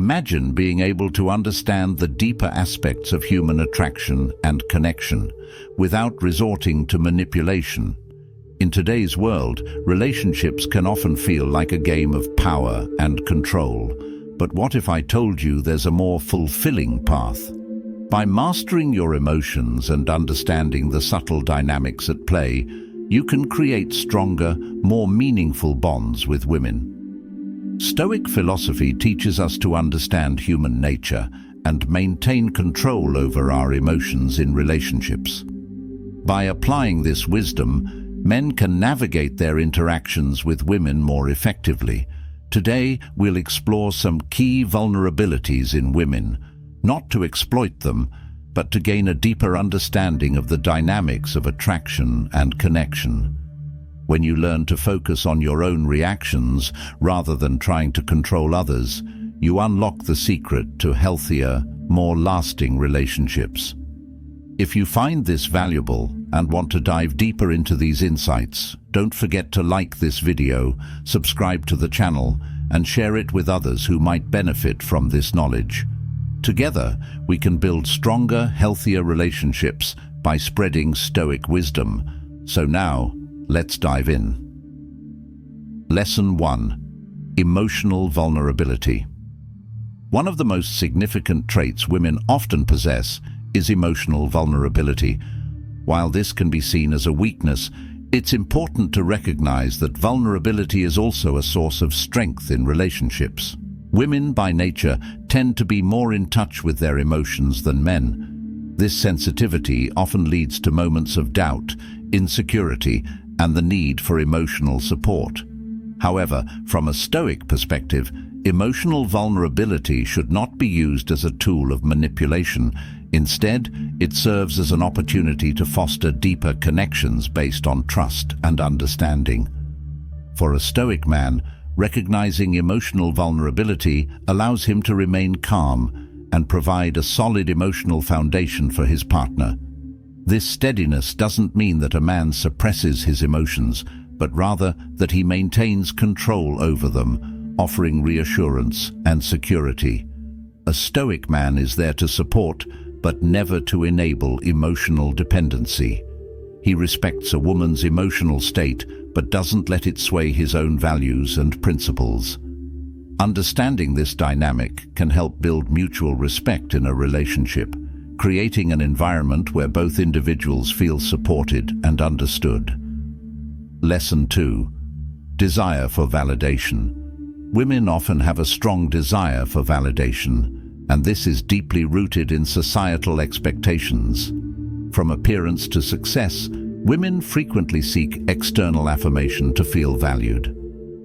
Imagine being able to understand the deeper aspects of human attraction and connection without resorting to manipulation. In today's world, relationships can often feel like a game of power and control. But what if I told you there's a more fulfilling path? By mastering your emotions and understanding the subtle dynamics at play, you can create stronger, more meaningful bonds with women. Stoic philosophy teaches us to understand human nature and maintain control over our emotions in relationships. By applying this wisdom, men can navigate their interactions with women more effectively. Today, we'll explore some key vulnerabilities in women, not to exploit them, but to gain a deeper understanding of the dynamics of attraction and connection. When you learn to focus on your own reactions rather than trying to control others, you unlock the secret to healthier, more lasting relationships. If you find this valuable and want to dive deeper into these insights, don't forget to like this video, subscribe to the channel, and share it with others who might benefit from this knowledge. Together, we can build stronger, healthier relationships by spreading Stoic wisdom. So now, let's dive in. Lesson 1. Emotional vulnerability. One of the most significant traits women often possess is emotional vulnerability. While this can be seen as a weakness, it's important to recognize that vulnerability is also a source of strength in relationships. Women, by nature, tend to be more in touch with their emotions than men. This sensitivity often leads to moments of doubt, insecurity, and the need for emotional support. However, from a Stoic perspective, emotional vulnerability should not be used as a tool of manipulation. Instead, it serves as an opportunity to foster deeper connections based on trust and understanding. For a Stoic man, recognizing emotional vulnerability allows him to remain calm and provide a solid emotional foundation for his partner. This steadiness doesn't mean that a man suppresses his emotions, but rather that he maintains control over them, offering reassurance and security. A Stoic man is there to support, but never to enable emotional dependency. He respects a woman's emotional state, but doesn't let it sway his own values and principles. Understanding this dynamic can help build mutual respect in a relationship, creating an environment where both individuals feel supported and understood. Lesson 2. Desire for validation. Women often have a strong desire for validation, and this is deeply rooted in societal expectations. From appearance to success, women frequently seek external affirmation to feel valued.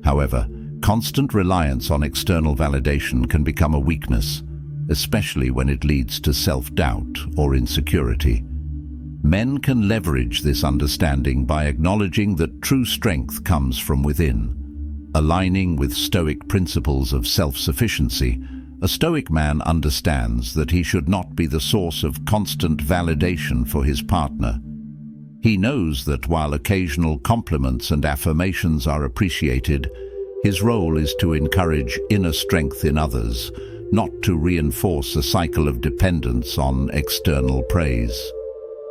However, constant reliance on external validation can become a weakness, especially when it leads to self-doubt or insecurity. Men can leverage this understanding by acknowledging that true strength comes from within. Aligning with Stoic principles of self-sufficiency, a Stoic man understands that he should not be the source of constant validation for his partner. He knows that while occasional compliments and affirmations are appreciated, his role is to encourage inner strength in others, not to reinforce a cycle of dependence on external praise.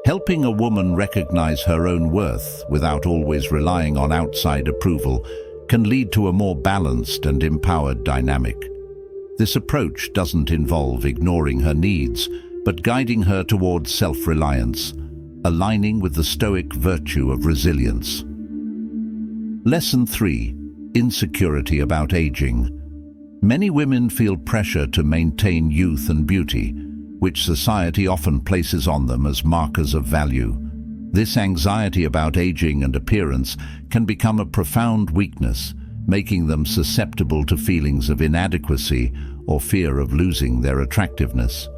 Helping a woman recognize her own worth without always relying on outside approval can lead to a more balanced and empowered dynamic. This approach doesn't involve ignoring her needs, but guiding her towards self-reliance, aligning with the Stoic virtue of resilience. Lesson 3. Insecurity about aging. Many women feel pressure to maintain youth and beauty, which society often places on them as markers of value. This anxiety about aging and appearance can become a profound weakness, making them susceptible to feelings of inadequacy or fear of losing their attractiveness.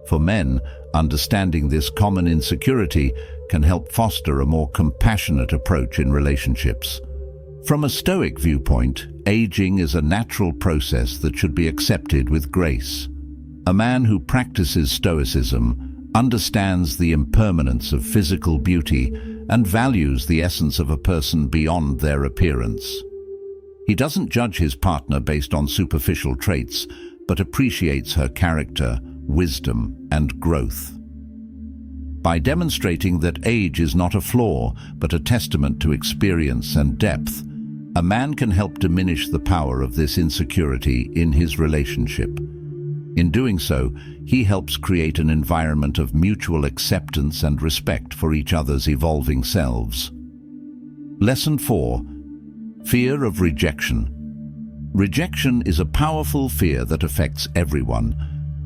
For men, understanding this common insecurity can help foster a more compassionate approach in relationships. From a Stoic viewpoint, aging is a natural process that should be accepted with grace. A man who practices Stoicism understands the impermanence of physical beauty and values the essence of a person beyond their appearance. He doesn't judge his partner based on superficial traits, but appreciates her character, wisdom, and growth. By demonstrating that age is not a flaw, but a testament to experience and depth, a man can help diminish the power of this insecurity in his relationship. In doing so, he helps create an environment of mutual acceptance and respect for each other's evolving selves. Lesson 4. Fear of rejection. Rejection is a powerful fear that affects everyone,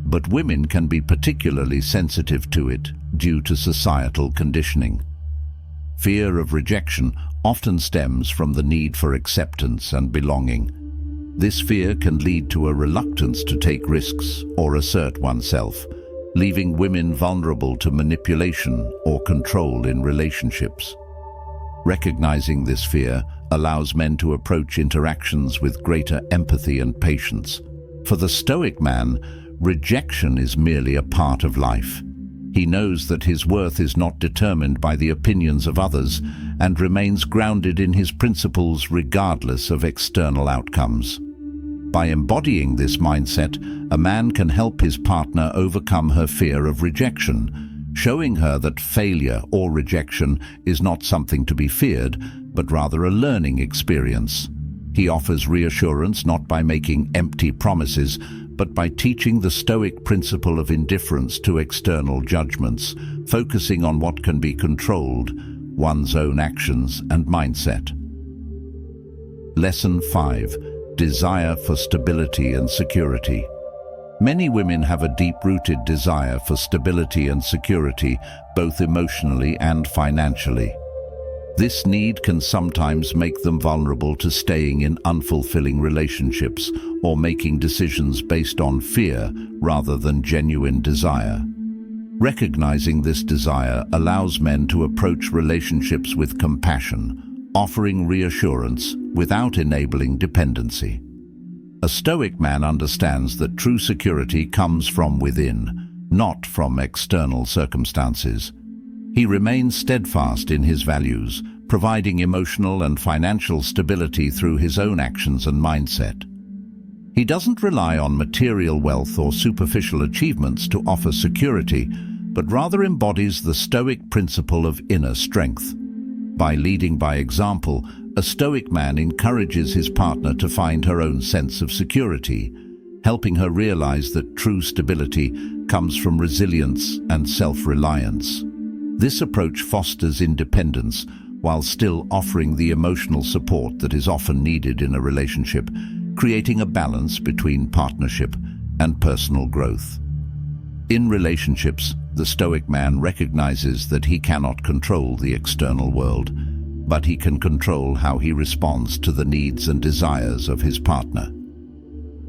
but women can be particularly sensitive to it due to societal conditioning. Fear of rejection often stems from the need for acceptance and belonging. This fear can lead to a reluctance to take risks or assert oneself, leaving women vulnerable to manipulation or control in relationships. Recognizing this fear allows men to approach interactions with greater empathy and patience. For the Stoic man, rejection is merely a part of life. He knows that his worth is not determined by the opinions of others and remains grounded in his principles regardless of external outcomes. By embodying this mindset, a man can help his partner overcome her fear of rejection, showing her that failure or rejection is not something to be feared, but rather a learning experience. He offers reassurance not by making empty promises, but by teaching the Stoic principle of indifference to external judgments, focusing on what can be controlled, one's own actions and mindset. Lesson 5. Desire for stability and security. Many women have a deep-rooted desire for stability and security, both emotionally and financially. This need can sometimes make them vulnerable to staying in unfulfilling relationships or making decisions based on fear rather than genuine desire. Recognizing this desire allows men to approach relationships with compassion, offering reassurance without enabling dependency. A Stoic man understands that true security comes from within, not from external circumstances. He remains steadfast in his values, providing emotional and financial stability through his own actions and mindset. He doesn't rely on material wealth or superficial achievements to offer security, but rather embodies the Stoic principle of inner strength. By leading by example, a Stoic man encourages his partner to find her own sense of security, helping her realize that true stability comes from resilience and self-reliance. This approach fosters independence while still offering the emotional support that is often needed in a relationship, creating a balance between partnership and personal growth. In relationships, the Stoic man recognizes that he cannot control the external world, but he can control how he responds to the needs and desires of his partner.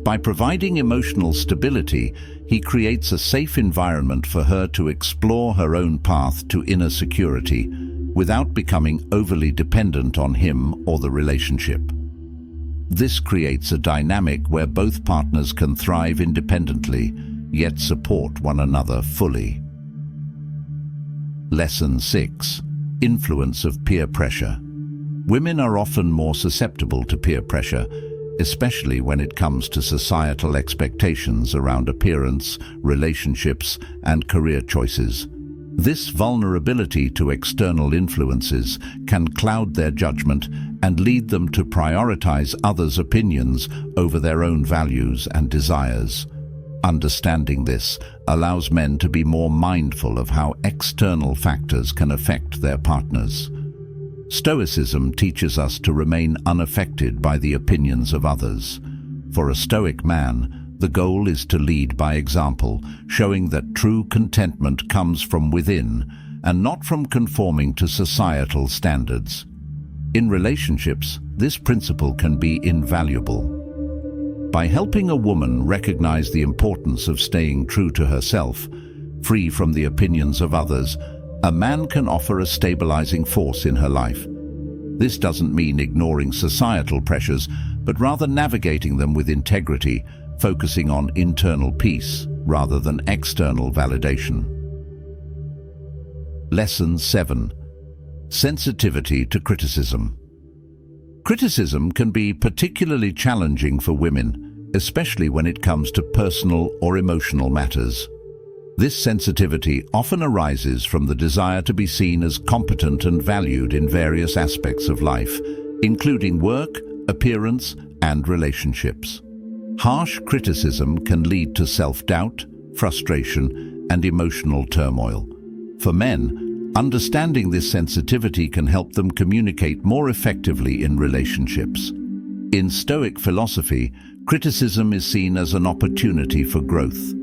By providing emotional stability, he creates a safe environment for her to explore her own path to inner security without becoming overly dependent on him or the relationship. This creates a dynamic where both partners can thrive independently, yet support one another fully. Lesson 6. Influence of peer pressure. Women are often more susceptible to peer pressure, especially when it comes to societal expectations around appearance, relationships, and career choices. This vulnerability to external influences can cloud their judgment and lead them to prioritize others' opinions over their own values and desires. Understanding this allows men to be more mindful of how external factors can affect their partners. Stoicism teaches us to remain unaffected by the opinions of others. For a Stoic man, the goal is to lead by example, showing that true contentment comes from within and not from conforming to societal standards. In relationships, this principle can be invaluable. By helping a woman recognize the importance of staying true to herself, free from the opinions of others, a man can offer a stabilizing force in her life. This doesn't mean ignoring societal pressures, but rather navigating them with integrity, focusing on internal peace rather than external validation. Lesson 7. Sensitivity to criticism. Criticism can be particularly challenging for women, especially when it comes to personal or emotional matters. This sensitivity often arises from the desire to be seen as competent and valued in various aspects of life, including work, appearance, and relationships. Harsh criticism can lead to self-doubt, frustration, and emotional turmoil. For men, understanding this sensitivity can help them communicate more effectively in relationships. In Stoic philosophy, criticism is seen as an opportunity for growth.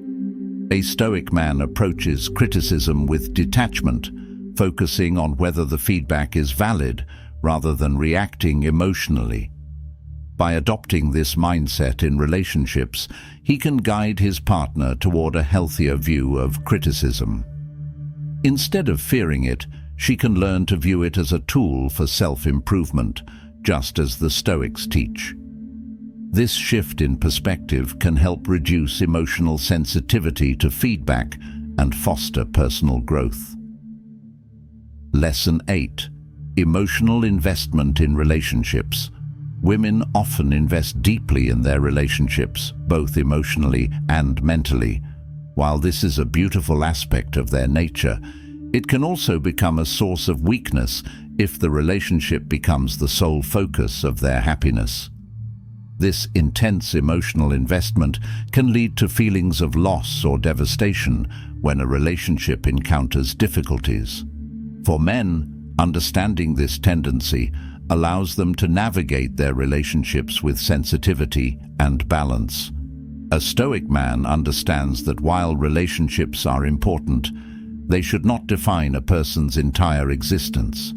A Stoic man approaches criticism with detachment, focusing on whether the feedback is valid rather than reacting emotionally. By adopting this mindset in relationships, he can guide his partner toward a healthier view of criticism. Instead of fearing it, she can learn to view it as a tool for self-improvement, just as the Stoics teach. This shift in perspective can help reduce emotional sensitivity to feedback and foster personal growth. Lesson 8. Emotional investment in relationships. Women often invest deeply in their relationships, both emotionally and mentally. While this is a beautiful aspect of their nature, it can also become a source of weakness if the relationship becomes the sole focus of their happiness. This intense emotional investment can lead to feelings of loss or devastation when a relationship encounters difficulties. For men, understanding this tendency allows them to navigate their relationships with sensitivity and balance. A Stoic man understands that while relationships are important, they should not define a person's entire existence.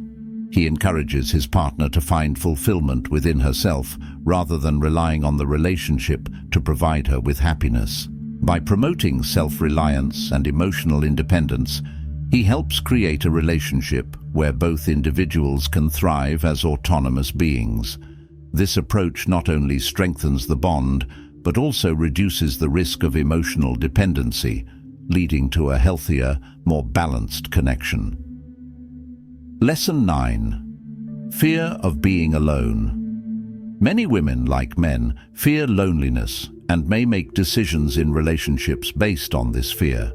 He encourages his partner to find fulfillment within herself rather than relying on the relationship to provide her with happiness. By promoting self-reliance and emotional independence, he helps create a relationship where both individuals can thrive as autonomous beings. This approach not only strengthens the bond, but also reduces the risk of emotional dependency, leading to a healthier, more balanced connection. Lesson 9. Fear of being alone. Many women, like men, fear loneliness and may make decisions in relationships based on this fear.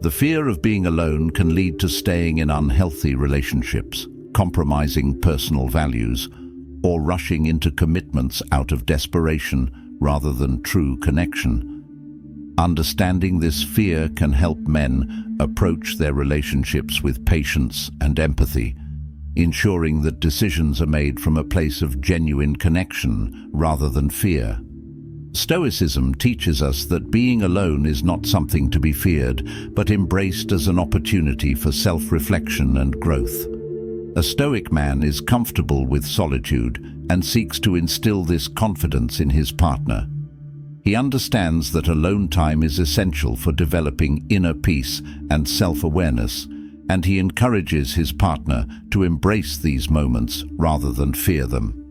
The fear of being alone can lead to staying in unhealthy relationships, compromising personal values, or rushing into commitments out of desperation rather than true connection. Understanding this fear can help men approach their relationships with patience and empathy, ensuring that decisions are made from a place of genuine connection rather than fear. Stoicism teaches us that being alone is not something to be feared, but embraced as an opportunity for self-reflection and growth. A Stoic man is comfortable with solitude and seeks to instill this confidence in his partner. He understands that alone time is essential for developing inner peace and self-awareness, and he encourages his partner to embrace these moments rather than fear them.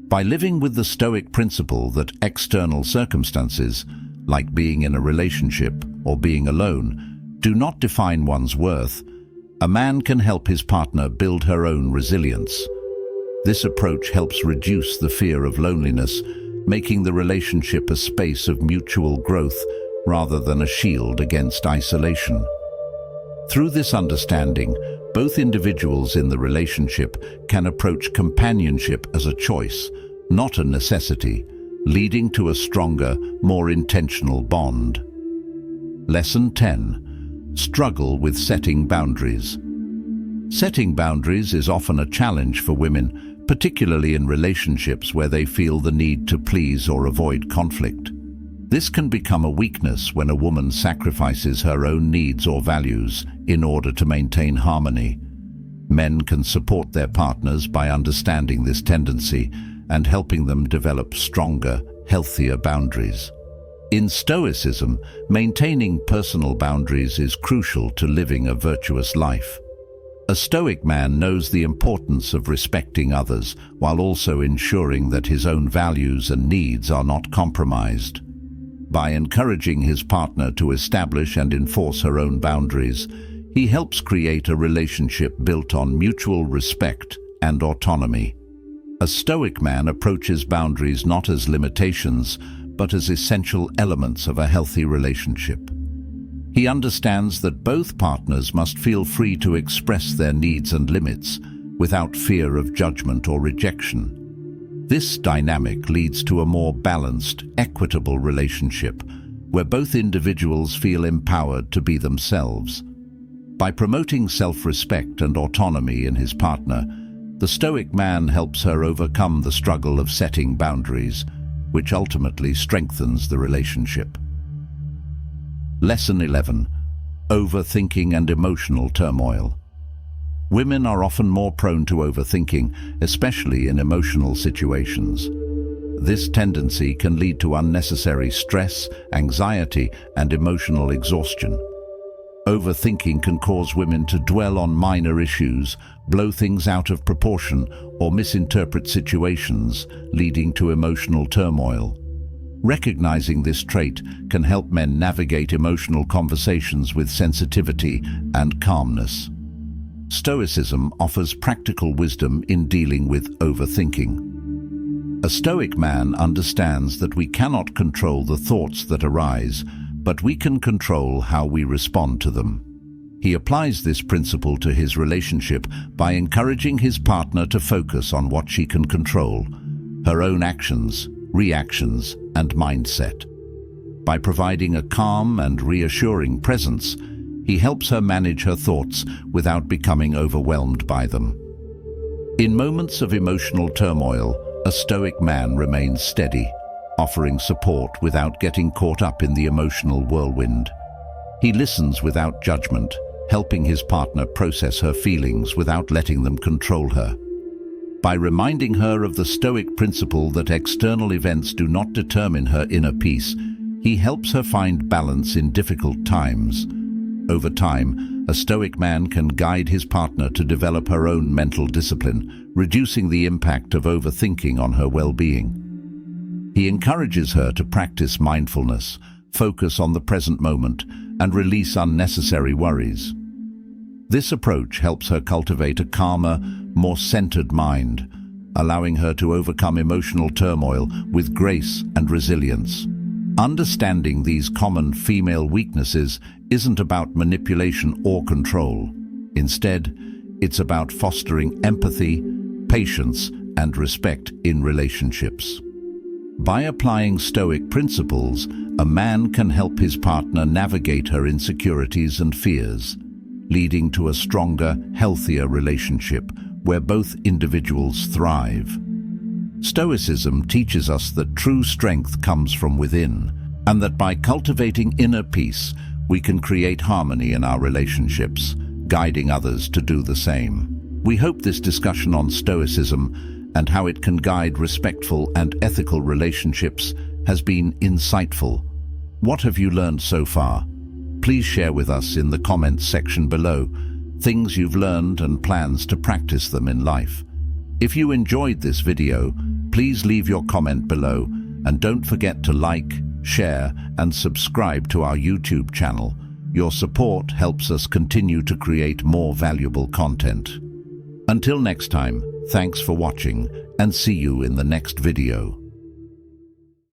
By living with the Stoic principle that external circumstances, like being in a relationship or being alone, do not define one's worth, a man can help his partner build her own resilience. This approach helps reduce the fear of loneliness, making the relationship a space of mutual growth rather than a shield against isolation. Through this understanding, both individuals in the relationship can approach companionship as a choice, not a necessity, leading to a stronger, more intentional bond. Lesson 10. Struggle with setting boundaries. Setting boundaries is often a challenge for women, particularly in relationships where they feel the need to please or avoid conflict. This can become a weakness when a woman sacrifices her own needs or values in order to maintain harmony. Men can support their partners by understanding this tendency and helping them develop stronger, healthier boundaries. In Stoicism, maintaining personal boundaries is crucial to living a virtuous life. A Stoic man knows the importance of respecting others while also ensuring that his own values and needs are not compromised. By encouraging his partner to establish and enforce her own boundaries, he helps create a relationship built on mutual respect and autonomy. A Stoic man approaches boundaries not as limitations, but as essential elements of a healthy relationship. He understands that both partners must feel free to express their needs and limits without fear of judgment or rejection. This dynamic leads to a more balanced, equitable relationship where both individuals feel empowered to be themselves. By promoting self-respect and autonomy in his partner, the Stoic man helps her overcome the struggle of setting boundaries, which ultimately strengthens the relationship. Lesson 11. Overthinking and emotional turmoil. Women are often more prone to overthinking, especially in emotional situations. This tendency can lead to unnecessary stress, anxiety, and emotional exhaustion. Overthinking can cause women to dwell on minor issues, blow things out of proportion, or misinterpret situations, leading to emotional turmoil. Recognizing this trait can help men navigate emotional conversations with sensitivity and calmness. Stoicism offers practical wisdom in dealing with overthinking. A Stoic man understands that we cannot control the thoughts that arise, but we can control how we respond to them. He applies this principle to his relationship by encouraging his partner to focus on what she can control: her own actions, reactions, and mindset. By providing a calm and reassuring presence, he helps her manage her thoughts without becoming overwhelmed by them. In moments of emotional turmoil, a Stoic man remains steady, offering support without getting caught up in the emotional whirlwind. He listens without judgment, helping his partner process her feelings without letting them control her. By reminding her of the Stoic principle that external events do not determine her inner peace, he helps her find balance in difficult times. Over time, a Stoic man can guide his partner to develop her own mental discipline, reducing the impact of overthinking on her well-being. He encourages her to practice mindfulness, focus on the present moment, and release unnecessary worries. This approach helps her cultivate a calmer, more centered mind, allowing her to overcome emotional turmoil with grace and resilience. Understanding these common female weaknesses isn't about manipulation or control. Instead, it's about fostering empathy, patience, and respect in relationships. By applying Stoic principles, a man can help his partner navigate her insecurities and fears, leading to a stronger, healthier relationship where both individuals thrive. Stoicism teaches us that true strength comes from within, and that by cultivating inner peace, we can create harmony in our relationships, guiding others to do the same. We hope this discussion on Stoicism and how it can guide respectful and ethical relationships has been insightful. What have you learned so far? Please share with us in the comments section below things you've learned and plans to practice them in life. If you enjoyed this video, please leave your comment below and don't forget to like, share, and subscribe to our YouTube channel. Your support helps us continue to create more valuable content. Until next time, thanks for watching and see you in the next video.